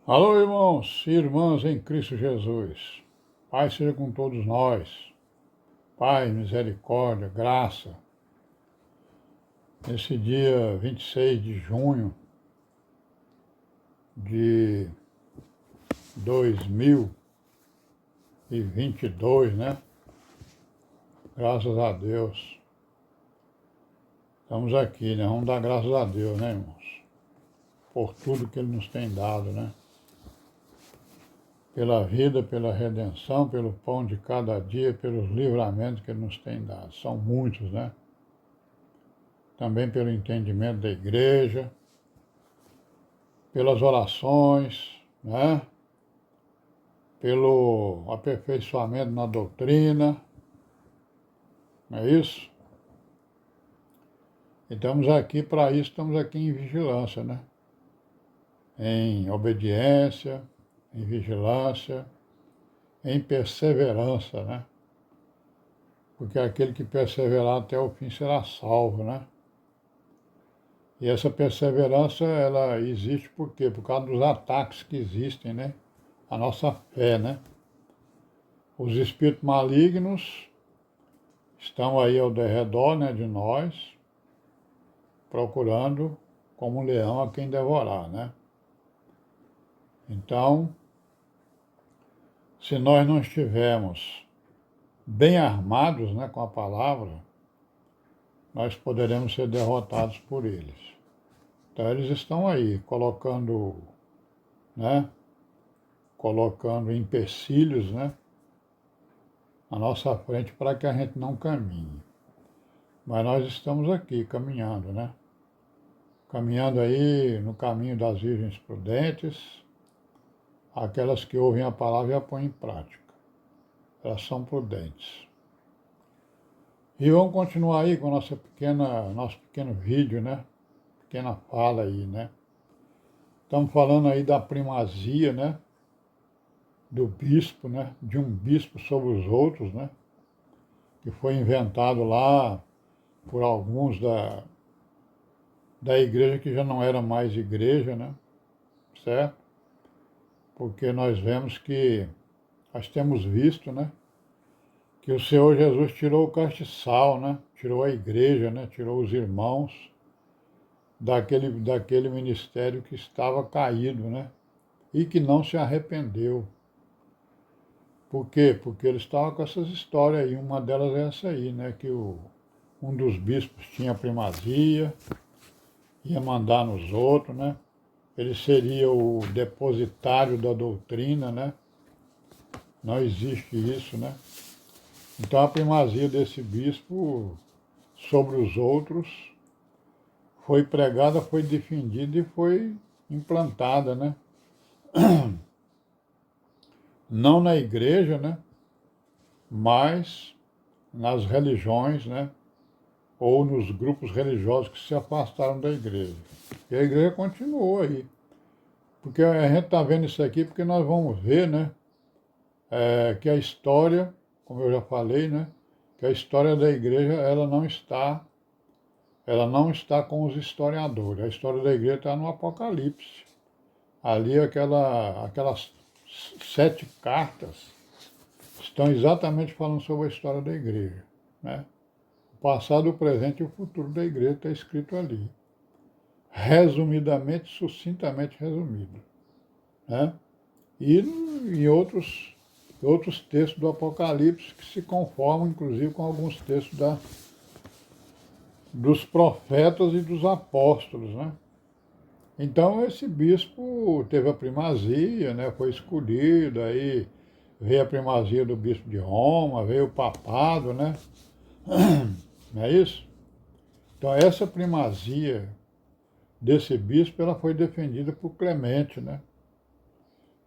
Alô, irmãos e irmãs em Cristo Jesus. Pai seja com todos nós. Pai, misericórdia, graça. Nesse dia 26 de junho de 2022, né? Graças a Deus. Estamos aqui, né? Vamos dar graças a Deus, né, irmãos? Por tudo que Ele nos tem dado, né? Pela vida, pela redenção, pelo pão de cada dia, pelos livramentos que Ele nos tem dado. São muitos, né? Também pelo entendimento da igreja, pelas orações, né? Pelo aperfeiçoamento na doutrina, não é isso? E estamos aqui para isso, estamos aqui em vigilância, né? Em obediência, em vigilância, em perseverança, né? Porque aquele que perseverar até o fim será salvo, né? E essa perseverança, ela existe por quê? Por causa dos ataques que existem, né? A nossa fé, né? Os espíritos malignos estão aí ao derredor, né, de nós, procurando como um leão a quem devorar, né? Então, se nós não estivermos bem armados, né, com a palavra, nós poderemos ser derrotados por eles. Então, eles estão aí, colocando, né, colocando empecilhos, né, à nossa frente para que a gente não caminhe. Mas nós estamos aqui caminhando, né? Caminhando aí no caminho das virgens prudentes, aquelas que ouvem a palavra e a põem em prática. Elas são prudentes. E vamos continuar aí com nosso pequeno vídeo, né? Pequena fala aí, né? Estamos falando aí da primazia, né? Do bispo, né? De um bispo sobre os outros, né? Que foi inventado lá por alguns da igreja que já não era mais igreja, né? Certo? Porque nós temos visto, né? Que o Senhor Jesus tirou o castiçal, né? Tirou a igreja, né? Tirou os irmãos daquele ministério que estava caído, né? E que não se arrependeu. Por quê? Porque eles estavam com essas histórias aí. Uma delas é essa aí, né? Que um dos bispos tinha primazia, ia mandar nos outros, né? Ele seria o depositário da doutrina, né? Não existe isso, né? Então a primazia desse bispo sobre os outros foi pregada, foi defendida e foi implantada, né? Não na igreja, né? Mas nas religiões, né? Ou nos grupos religiosos que se afastaram da igreja. E a igreja continuou aí. Porque a gente está vendo isso aqui porque nós vamos ver, né? Que a história, como eu já falei, né? Que a história da igreja, ela não está com os historiadores. A história da igreja está no Apocalipse. Ali aquelas 7 cartas estão exatamente falando sobre a história da igreja, né? O passado, o presente e o futuro da igreja está escrito ali. Resumidamente, sucintamente resumido, né? E em outros textos do Apocalipse que se conformam, inclusive, com alguns textos dos profetas e dos apóstolos, né? Então esse bispo teve a primazia, né? Foi escolhido, aí veio a primazia do bispo de Roma, veio o papado, né? Não é isso? Então essa primazia desse bispo, ela foi defendida por Clemente, né?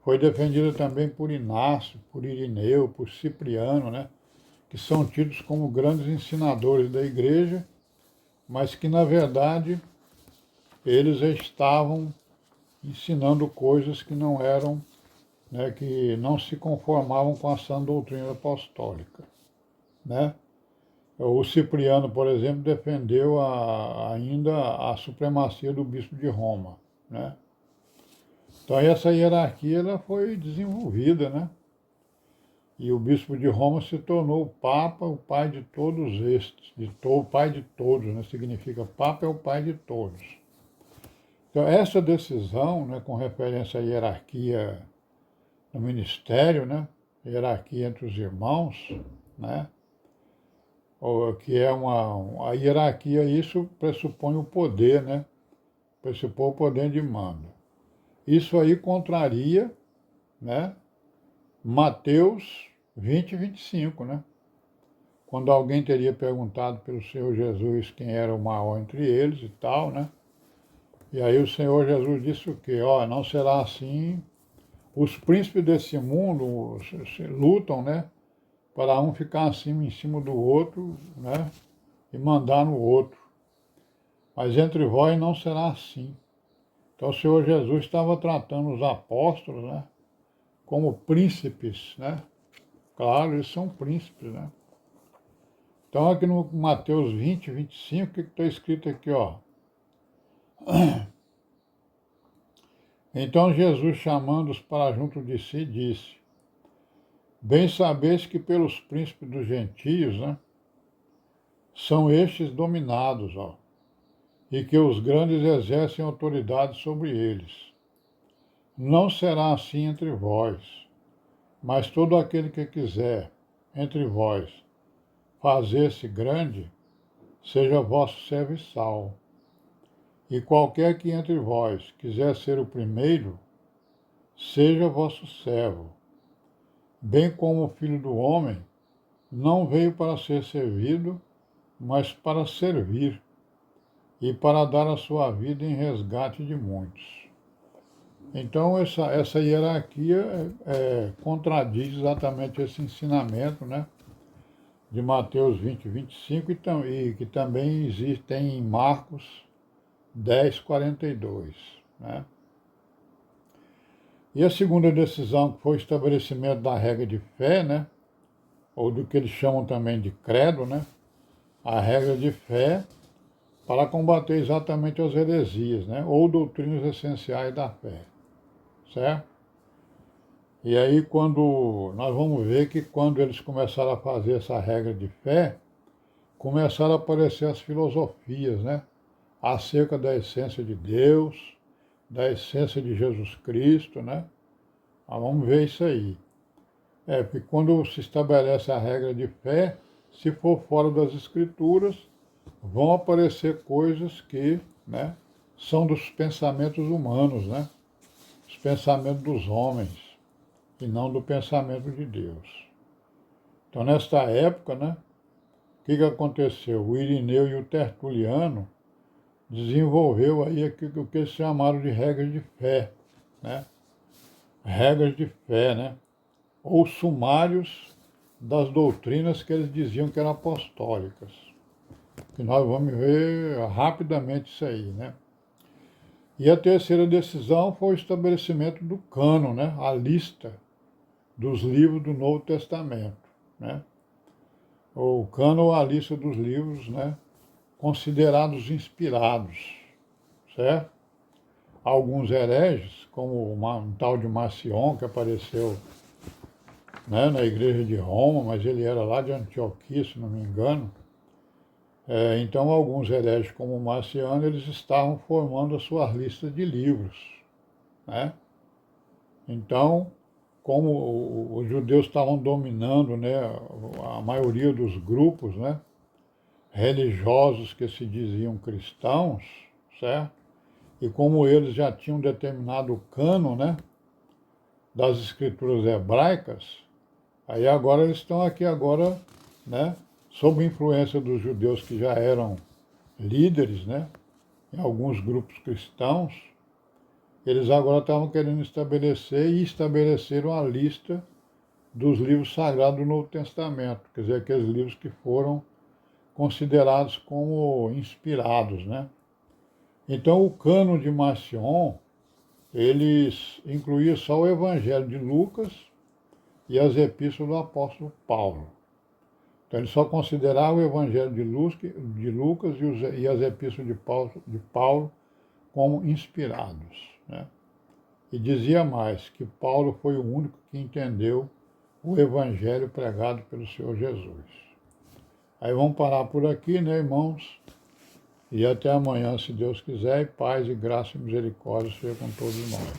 Foi defendida também por Inácio, por Irineu, por Cipriano, né? Que são tidos como grandes ensinadores da igreja, mas que na verdade eles estavam ensinando coisas que não eram, né, que não se conformavam com a sã doutrina apostólica, né? O Cipriano, por exemplo, defendeu ainda a supremacia do bispo de Roma, né? Então essa hierarquia ela foi desenvolvida, né? E o bispo de Roma se tornou o Papa, o pai de todos estes, o pai de todos, né? Significa Papa é o pai de todos. Então essa decisão, né, com referência à hierarquia no ministério, né? Hierarquia entre os irmãos, né? Que é a hierarquia, isso pressupõe o poder, né? Pressupõe o poder de mando. Isso aí contraria, né? Mateus 20 e 25, né? Quando alguém teria perguntado pelo Senhor Jesus quem era o maior entre eles e tal, né? E aí o Senhor Jesus disse o quê? Ó, não será assim. Os príncipes desse mundo lutam, né? Para um ficar acima em cima do outro, né? E mandar no outro. Mas entre vós não será assim. Então o Senhor Jesus estava tratando os apóstolos, né? Como príncipes, né? Claro, eles são príncipes, né? Então aqui no Mateus 20, 25, o que está escrito aqui, ó? Então Jesus, chamando-os para junto de si, disse: Bem sabeis que pelos príncipes dos gentios, né? São estes dominados, ó, e que os grandes exercem autoridade sobre eles. Não será assim entre vós, mas todo aquele que quiser, entre vós, fazer-se grande, seja vosso serviçal. E qualquer que entre vós quiser ser o primeiro, seja vosso servo. Bem como o Filho do Homem não veio para ser servido, mas para servir, e para dar a sua vida em resgate de muitos. Então, essa hierarquia contradiz exatamente esse ensinamento, né, de Mateus 20, 25, e que também existe em Marcos 10, 42. Né? E a segunda decisão, que foi o estabelecimento da regra de fé, né, ou do que eles chamam também de credo, né, a regra de fé para combater exatamente as heresias, né, ou doutrinas essenciais da fé, certo? E aí nós vamos ver que quando eles começaram a fazer essa regra de fé, começaram a aparecer as filosofias, né, acerca da essência de Deus, da essência de Jesus Cristo, né? Vamos ver isso aí. Porque quando se estabelece a regra de fé, se for fora das escrituras, vão aparecer coisas que, né, são dos pensamentos humanos, né? Os pensamentos dos homens, e não do pensamento de Deus. Então, nesta época, né, o que aconteceu? O Irineu e o Tertuliano desenvolveu aí o que eles chamaram de regras de fé, né? Regras de fé, né? Ou sumários das doutrinas que eles diziam que eram apostólicas. Que nós vamos ver rapidamente isso aí, né? E a terceira decisão foi o estabelecimento do cânon, né? A lista dos livros do Novo Testamento, né? O cânon, a lista dos livros, né? Considerados inspirados, certo? Alguns hereges, como um tal de Marcion, que apareceu, né, na igreja de Roma, mas ele era lá de Antioquia, se não me engano. Então, alguns hereges, como Marciano, eles estavam formando as suas listas de livros, né? Então, como os judeus estavam dominando, né, a maioria dos grupos, né, religiosos que se diziam cristãos, certo? E como eles já tinham determinado cânon, né, das escrituras hebraicas, aí agora eles estão aqui agora, né, sob influência dos judeus que já eram líderes, né, em alguns grupos cristãos, eles agora estavam querendo estabelecer e estabeleceram a lista dos livros sagrados do Novo Testamento, quer dizer, aqueles livros que foram considerados como inspirados, né? Então, o cânon de Marcion, eles incluía só o Evangelho de Lucas e as epístolas do apóstolo Paulo. Então, ele só considerava o Evangelho de Lucas e as epístolas de Paulo como inspirados, né? E dizia mais, que Paulo foi o único que entendeu o evangelho pregado pelo Senhor Jesus. Aí vamos parar por aqui, né, irmãos? E até amanhã, se Deus quiser, e paz e graça e misericórdia seja com todos nós.